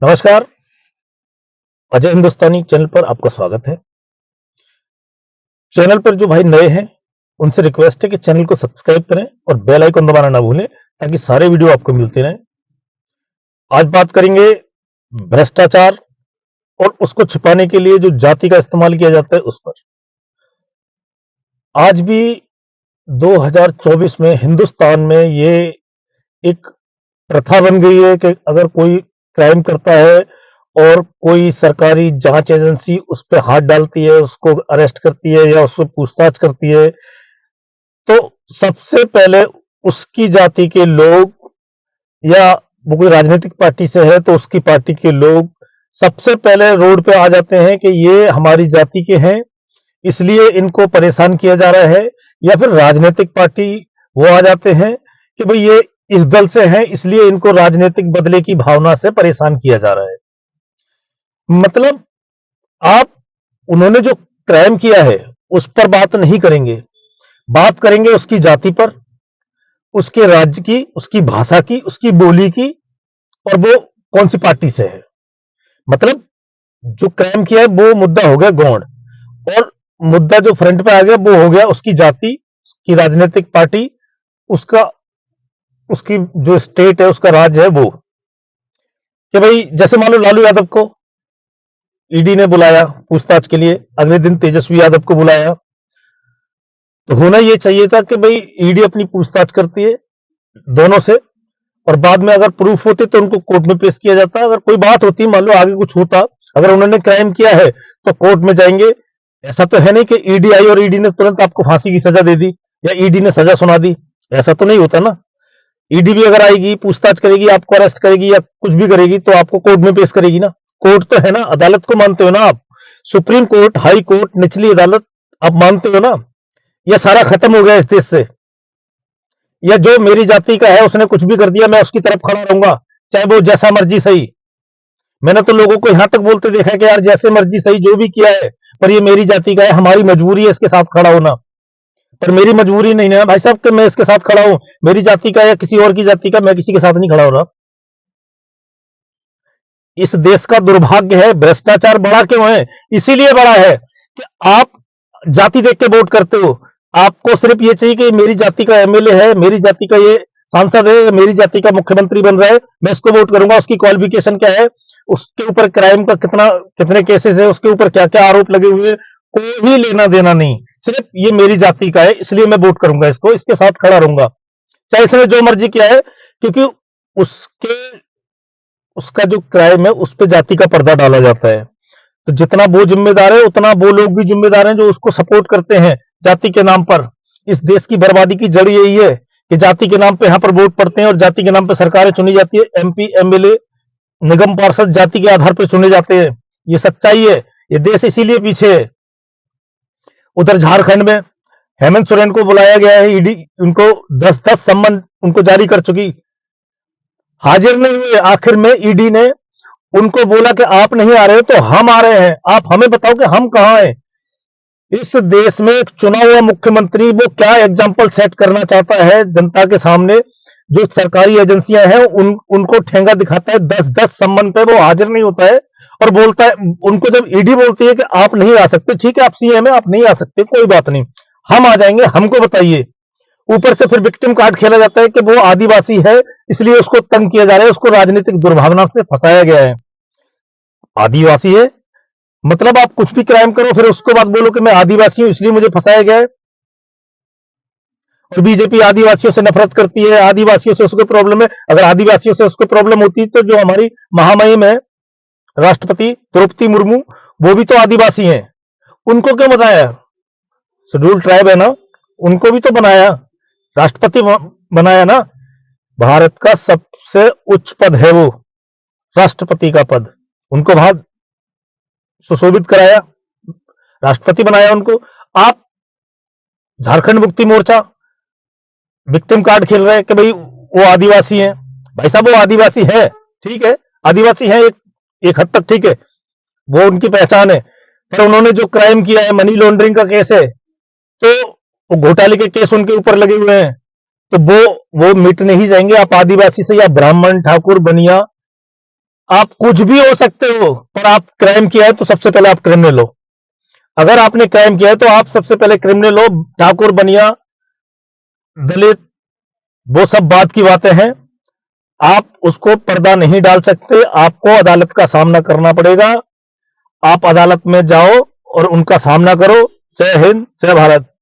नमस्कार। अजय हिंदुस्तानी चैनल पर आपका स्वागत है। चैनल पर जो भाई नए हैं उनसे रिक्वेस्ट है कि चैनल को सब्सक्राइब करें और बेल आइकन दबाना ना भूलें ताकि सारे वीडियो आपको मिलते रहें। आज बात करेंगे भ्रष्टाचार और उसको छिपाने के लिए जो जाति का इस्तेमाल किया जाता है उस पर। आज भी 2024 में हिंदुस्तान में ये एक प्रथा बन गई है कि अगर कोई क्राइम करता है और कोई सरकारी जांच एजेंसी उस पे हाथ डालती है, उसको अरेस्ट करती है या उससे पूछताछ करती है, तो सबसे पहले उसकी जाति के लोग या वो कोई राजनीतिक पार्टी से है तो उसकी पार्टी के लोग सबसे पहले रोड पे आ जाते हैं कि ये हमारी जाति के हैं, इसलिए इनको परेशान किया जा रहा है। या फिर राजनीतिक पार्टी वो आ जाते हैं कि भाई ये इस दल से हैं, इसलिए इनको राजनीतिक बदले की भावना से परेशान किया जा रहा है। मतलब आप उन्होंने जो क्राइम किया है उस पर बात नहीं करेंगे, बात करेंगे उसकी जाति पर, उसके राज्य की, उसकी भाषा की, उसकी बोली की और वो कौन सी पार्टी से है। मतलब जो क्राइम किया है वो मुद्दा हो गया गौण, और मुद्दा जो फ्रंट पे आ गया वो हो गया उसकी जाति, उसकी राजनीतिक पार्टी, उसका उसकी जो स्टेट है, उसका राज्य है वो। कि भाई जैसे मान लो लालू यादव को ईडी ने बुलाया पूछताछ के लिए, अगले दिन तेजस्वी यादव को बुलाया, तो होना ये चाहिए था कि भाई ईडी अपनी पूछताछ करती है दोनों से और बाद में अगर प्रूफ होते तो उनको कोर्ट में पेश किया जाता। अगर कोई बात होती, मान लो आगे कुछ होता, अगर उन्होंने क्राइम किया है तो कोर्ट में जाएंगे। ऐसा तो है नहीं कि ईडी आई और ईडी ने तुरंत आपको फांसी की सजा दे दी या ईडी ने सजा सुना दी, ऐसा तो नहीं होता ना। ईडी भी अगर आएगी, पूछताछ करेगी, आपको अरेस्ट करेगी या कुछ भी करेगी तो आपको कोर्ट में पेश करेगी ना। कोर्ट तो है ना, अदालत को मानते हो ना आप, सुप्रीम कोर्ट, हाई कोर्ट, निचली अदालत आप मानते हो ना। यह सारा खत्म हो गया इस देश से। या जो मेरी जाति का है उसने कुछ भी कर दिया, मैं उसकी तरफ खड़ा रहूंगा, चाहे वो जैसा मर्जी सही। मैंने तो लोगों को यहां तक बोलते देखा है कि यार जैसे मर्जी सही, जो भी किया है, पर ये मेरी जाति का है, हमारी मजबूरी है इसके साथ खड़ा होना। पर मेरी मजबूरी नहीं है भाई साहब कि मैं इसके साथ खड़ा हूं। मेरी जाति का या किसी और की जाति का, मैं किसी के साथ नहीं खड़ा हो रहा। इस देश का दुर्भाग्य है, भ्रष्टाचार बढ़ा क्यों है? इसीलिए बढ़ा है कि आप जाति देख के वोट करते हो। आपको सिर्फ ये चाहिए कि मेरी जाति का एमएलए है, मेरी जाति का ये सांसद है, मेरी जाति का मुख्यमंत्री बन रहा है, मैं इसको वोट करूंगा। उसकी क्वालिफिकेशन क्या है, उसके ऊपर क्राइम का कितने केसेस है, उसके ऊपर क्या क्या आरोप लगे हुए, कोई लेना देना नहीं। सिर्फ ये मेरी जाति का है इसलिए मैं वोट करूंगा, इसको इसके साथ खड़ा रहूंगा, चाहे इसने जो मर्जी किया है। क्योंकि उसके उसका जो क्राइम है उस पे जाति का पर्दा डाला जाता है। तो जितना वो जिम्मेदार है उतना वो लोग भी जिम्मेदार हैं जो उसको सपोर्ट करते हैं जाति के नाम पर। इस देश की बर्बादी की जड़ यही है कि जाति के नाम पे यहाँ पर वोट पड़ते हैं और जाति के नाम पे सरकारें चुनी जाती है। एमपी, एमएलए, निगम पार्षद जाति के आधार पर चुने जाते हैं। ये सच्चाई है, ये देश इसीलिए पीछे है। उधर झारखंड में हेमंत सोरेन को बुलाया गया है ईडी, उनको 10-10 सम्मन उनको जारी कर चुकी, हाजिर नहीं हुए। आखिर में ईडी ने उनको बोला कि आप नहीं आ रहे तो हम आ रहे हैं, आप हमें बताओ कि हम कहां हैं। इस देश में एक चुना हुआ मुख्यमंत्री वो क्या एग्जाम्पल सेट करना चाहता है जनता के सामने। जो सरकारी एजेंसियां हैं उनको ठेंगा दिखाता है, 10-10 सम्मन पे वो हाजिर नहीं होता है और बोलता है। उनको जब ईडी बोलती है कि आप नहीं आ सकते, ठीक है आप सीएम है, आप नहीं आ सकते, कोई बात नहीं, हम आ जाएंगे, हमको बताइए। ऊपर से फिर विक्टिम कार्ड खेला जाता है कि वो आदिवासी है इसलिए उसको तंग किया जा रहा है, उसको राजनीतिक दुर्भावना से फंसाया गया है। आदिवासी है मतलब आप कुछ भी क्राइम करो फिर उसको बाद बोलो कि मैं आदिवासी हूं इसलिए मुझे फंसाया गया है। और बीजेपी आदिवासियों से नफरत करती है, आदिवासियों से उसको प्रॉब्लम है। अगर आदिवासियों से उसको प्रॉब्लम होती तो जो हमारी महामहिम है राष्ट्रपति द्रौपदी मुर्मू, वो भी तो आदिवासी हैं, उनको क्यों बनाया? शेड्यूल ट्राइब है ना, उनको भी तो बनाया, राष्ट्रपति बनाया ना। भारत का सबसे उच्च पद है वो, राष्ट्रपति का पद, उनको वहां सुशोभित कराया, राष्ट्रपति बनाया उनको। आप झारखंड मुक्ति मोर्चा विक्टिम कार्ड खेल रहे हैं कि भाई वो आदिवासी हैं। भाई साहब वो आदिवासी है, ठीक है, आदिवासी है एक हद तक, ठीक है, वो उनकी पहचान है। पर उन्होंने जो क्राइम किया है, मनी लॉन्ड्रिंग का केस है, तो वो घोटाले के केस उनके ऊपर लगे हुए हैं, तो वो मिट नहीं जाएंगे। आप आदिवासी से या ब्राह्मण, ठाकुर, बनिया, आप कुछ भी हो सकते हो, पर आप क्राइम किया है तो सबसे पहले आप क्रिमिनल हो। अगर आपने क्राइम किया है तो आप सबसे पहले क्रिमिनल हो। ठाकुर, बनिया, दलित, वो सब बात की बातें हैं। आप उसको पर्दा नहीं डाल सकते, आपको अदालत का सामना करना पड़ेगा। आप अदालत में जाओ और उनका सामना करो। जय हिंद, जय भारत।